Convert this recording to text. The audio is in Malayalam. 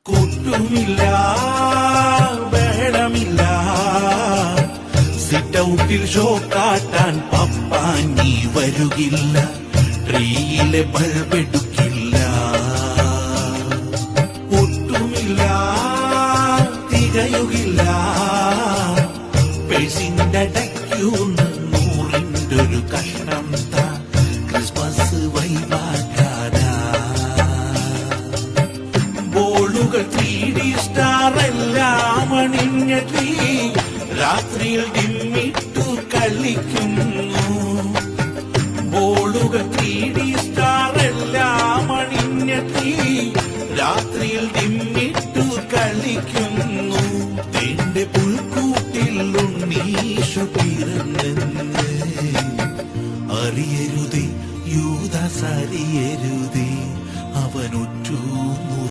കൂട്ടുമില്ല ബഹളമില്ല, സിറ്റൗട്ടിൽ ഷോ കാട്ടാൻ പപ്പാനി വരുകില്ല, ട്രീയിലെ ബൾബെടുക്കില്ല. ഒട്ടുമില്ല തികയുകില്ല, പേഴ്സിന്റെ ഡക്യൂന്ന് 100-ന്റെ കഷ്ണം താ, ക്രിസ്മസ് വൈബാക്കാനാ. ബോളുകൾ 3D സ്റ്റാർ എല്ലാം അണിഞ്ഞ ട്രീ, രാത്രിയിൽ ഡിമ്മിട്ടു കളിക്കുന്നു. ബോളുകൾ 3D സ്റ്റാർ എല്ലാം അണിഞ്ഞ ട്രീ, രാത്രിയിൽ ഡിമ്മിട്ടു കളിക്കുന്നു.